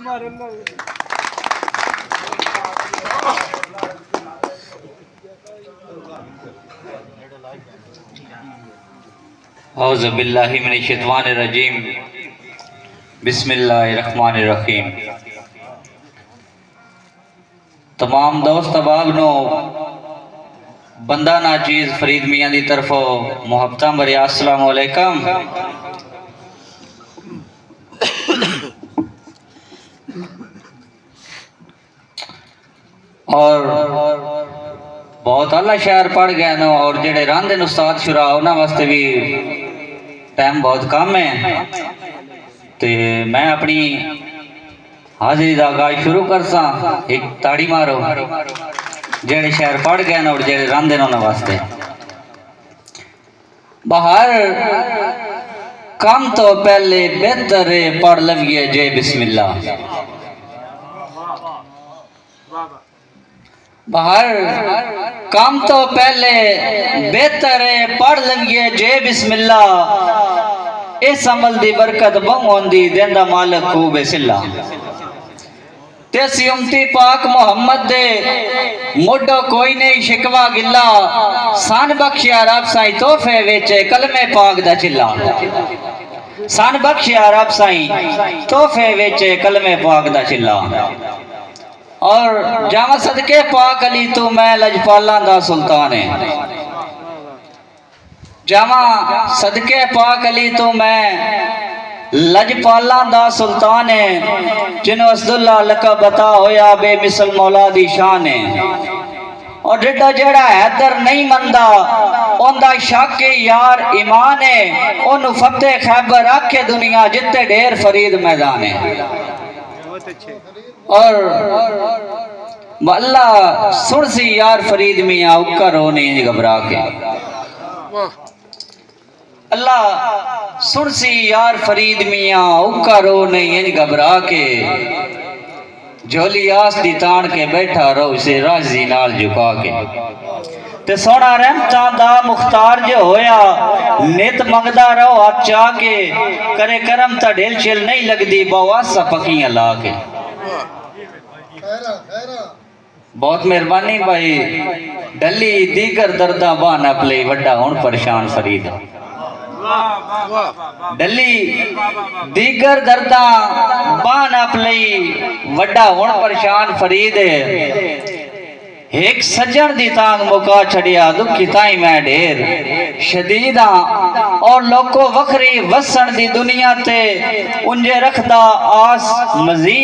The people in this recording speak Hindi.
औज़ु बिल्लाहि मिनश शैतानिर रजीम बिस्मिल्लाहिर्रहमानिर रहीम। तमाम दोस्त अहबाब नो बंदा ना चीज़ फरीद मियाँ दी तरफों मुहब्बतां भरे अस्सलामु अलैकुम। और बहुत अल्लाह शहर पढ़ गए नो और जेड़े रांदे उस्ताद शुरा उन्होंने वास्ते भी टाइम बहुत कम है, तो मैं अपनी हाजिरी का आगाज शुरू कर सा। एक ताड़ी मारो जेड़े शहर पढ़ गए और जेड़े रांदे उन्होंने वास्ते। बाहर कम तो पहले बेहतर पढ़ लविए जय बिस्मिल्लाह। बाहर काम तो पहले बेहतर पढ़ लविए जय बिस्मिल्लाह। इस अमल दी बरकत बहु होंदी देंदा मालिक खूब सिला। तेसी उम्मती पाक मोहम्मद दे मुड्डो कोई नहीं शिकवा गिला। सन बख्शिया रब साई तोहफे विच कलमे पाक दा चिल्ला। सन बख्शिया रब साई तोहफे विच कलमे पाक दा चिल्ला। और जावा सदके पाक अली तू मैं लजपाला दा सुल्तान है। जावा सदके पाक अली तू मैं लजपाला दा सुल्तान है। जिन्हों असदुल्ला लका बता होया बेमिसल मौला दी शान है। और जिड्डा जेड़ा हैदर नहीं मनदा ओंदा शक यार ईमान है। ओनू फतेह खैबर आखे दुनिया जिते ढेर फरीद मैदान है। और अल्लाह सुरसी यार फरीद मियाँ उक्का रो नहीं घबरा के। अल्लाह सुरसी यार फरीद मियाँ उक्का रो नहीं घबरा के। झोली आस दी तान के बैठा रहो से राजी नाल झुका के। ते सोना रहमतां दा मुख्तार जो होया नित मंगदा रहो हाथ चा के। करे करम ता ढिल छिल नहीं लगदी बवासा पकियां ला के। बहुत मेहरबानी भाई डली दीगर दर्दा बहाना पले वड्डा हुण परेशान फरीद। डली दीगर दर्दा बहाना पले वड्डा हुण परेशान फरीद। एक सज्जन दी तांग मुका छड़िया दुखी ताई मैं ढेर शदीद हाँ। और लोको वखरी वसन दी दुनिया ते उंजे रखदा आस मजीद।